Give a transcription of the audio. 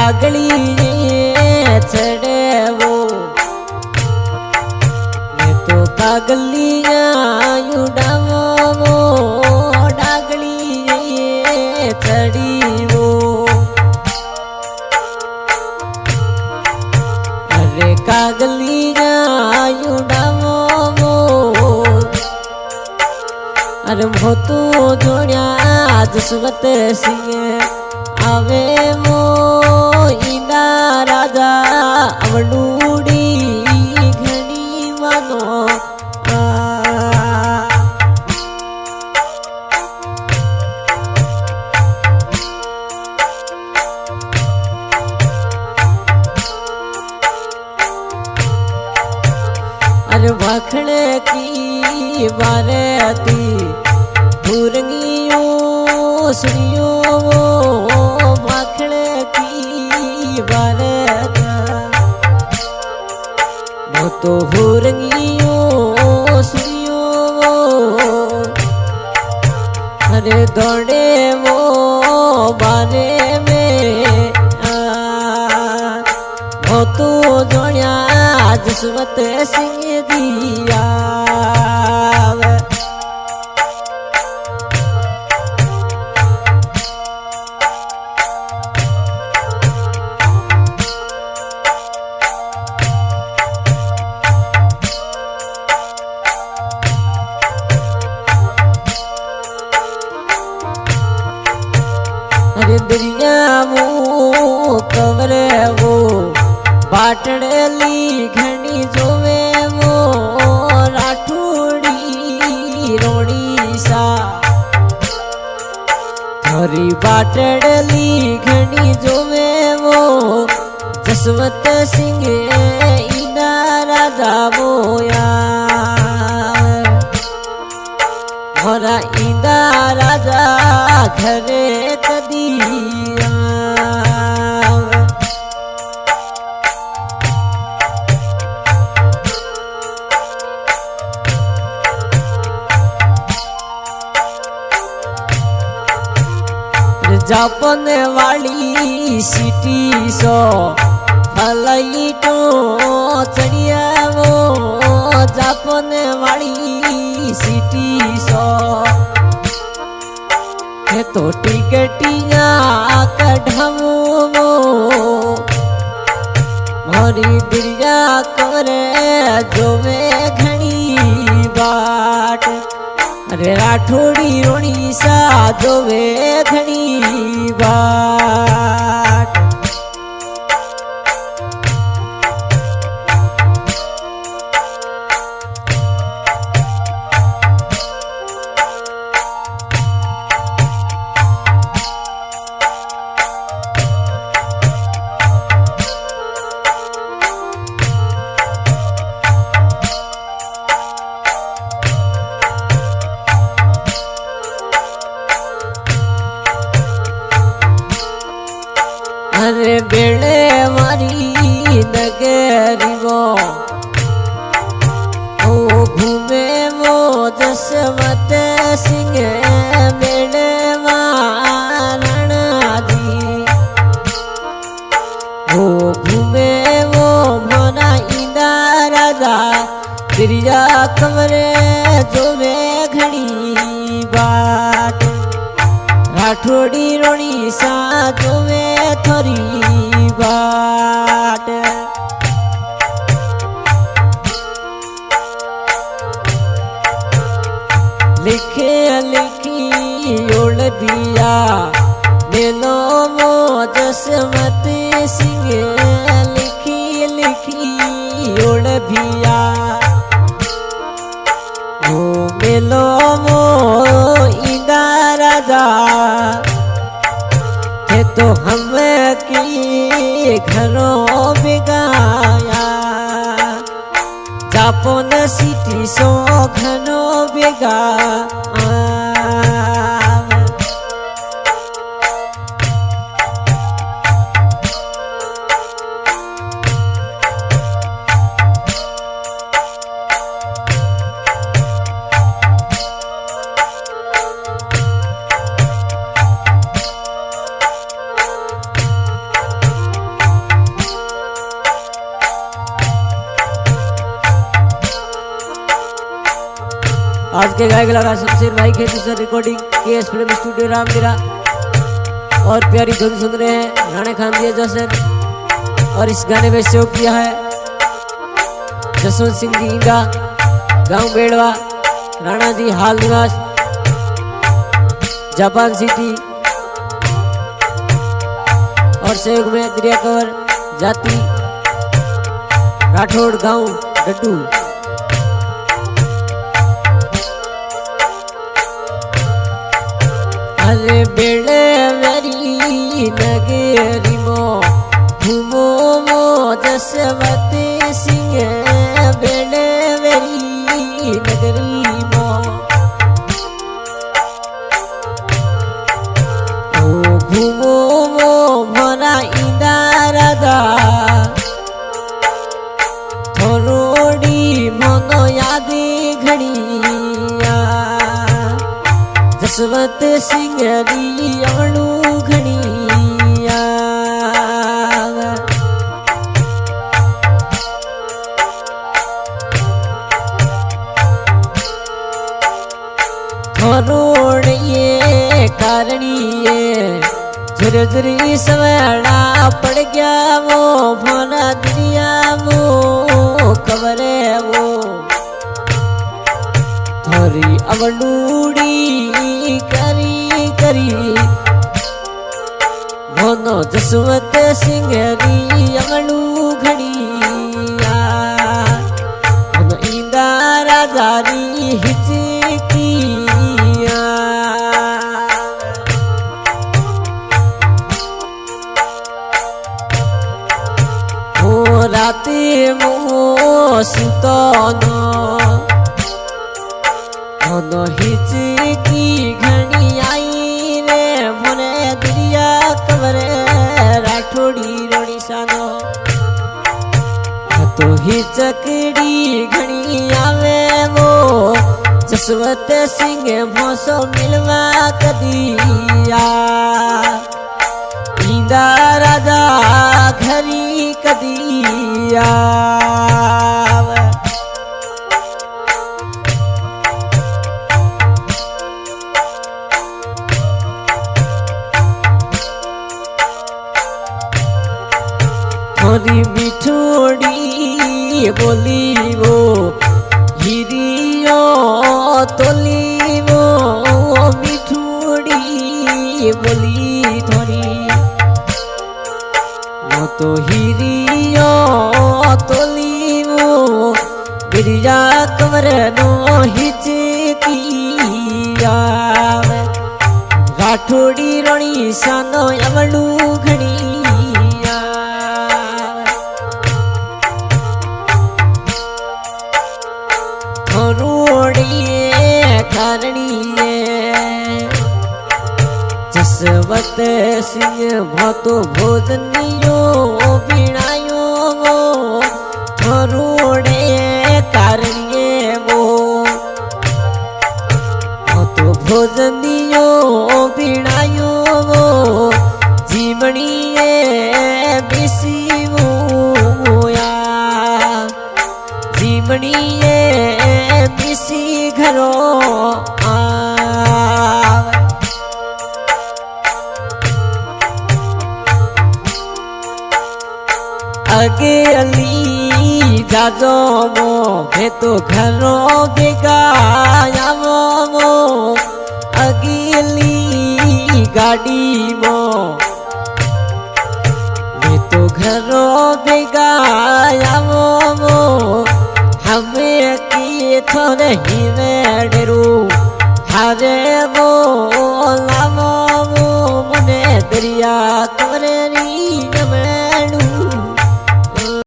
कागली चढ़े वो ये तो कागलिया उड़ावो वो डागली चढ़ी वो अरे कागलिया उड़ावो वो अरे वो तो जोड़िया जसवंत सिंह आवे मो ईदा राजा अवडूडी घणी मानो अरे वाखड़े की बारती भूरंगियों सुनियो वो वाखड़े की बारता वो तो भूरंगियों सुनियो वो अरे दौड़े वो बारे में वो तो दौड़िया जसवंत सिंह दिया दरिया वो कवरे वो बाटड़ली घनी जोवे वो राठोड़ी रोड़ी सा थोड़ी बाटड़ली घनी जोवे वो जसवंत सिंह ईदा राजा बोया मोरा ईदा राजा घरे कदिया जापन वाली सिटी सो फलाइटो चढ़िया वो जापन वाली सिटी सो ये तो टिकटिया कढ़ावो वो मोरी दिरिया करे जोवे घनी बाट अरे राठोड़ी रोणी सा जोवे घनी बाट अरे बेड़े मारी नगरी वो घूमे वो जसवंत सिंह बेड़े मारणा दी वो घूमे वो मोना ईदा राजा तिरिया कमरे जो वे घड़ी बाट राठोड़ी रोणी सा जोवे थोरी बाट लिखे लिखी ओढ़ दिया मेलो मो जसवंत सिंह लिखी लिखी ओढ़ दिया वो मेलो मो ईदा राजा है तो हम की घरों बिगाया जापोन सिटी सो घरों बिगा आज के गायक लगा शमशेर भाई के दूसरा रिकॉर्डिंग केएस फिल्म स्टूडियो रामगिरा। और प्यारी धुन सुन रहे हैं राणे खान दिया जसन। और इस गाने में शो किया है जसवंत सिंह जी इंगा, गांव बेड़वा, राणा जी हाल निवास, जापान सिटी। और सहयोग में दरिया कंवर जाति राठौड़ गांव डड्डू। अरे बेड़े मेरी नगरी मो घूमो मो जसवंत सिंह, बेड़े मेरी नगरी मो ओ घूमो मो मोरा इंदारदा थोड़ी मनो याद घड़िया जसवंत सिंह री अवणु घड़िया। थोड़ ये कारणिए झुरझुरी सवड़ा पड़ गया वो भोला दरिया वो कवरे वो थोड़ी अवडूड़ी करी करी भोनो जसवंत सिंह री अवडू घड़िया भोनो इंदा राजा री हिचकिया। राते मो सुतनो मोनो हिचकी घणी आई रे मोने दरिया कवरे राठोड़ी रोड़ी सानो तो हिचकड़ी घणी आवे वो जसवंत सिंह भोसो मिलवा कदिया इंदा राजा घरी कदिया। थोड़ी मिठोड़ी बोली वो हिरियो तोली वो मिठोड़ी बोली थोड़ी वो तो हिरियो तोली वो गिरिया कवर नो हिचकिया राठोड़ी रोणी सानो अवडू घड़िया। थोड़िए कारणिए जसवंत सिंह भोतो भोजनियो बिनायो वो थोड़े कारणिए वो भोतो भोजनियो बिनायो वो जीवणिए बिसी वो या जीवणिए बिसी घरो आगे अली जाजो मो मैं तो घरों बेगाया मो अगली गाड़ी मो मैं तो घरों बेगाया मो हमें की थोड़े ही मेडरू हारे वो लामो मुने दरिया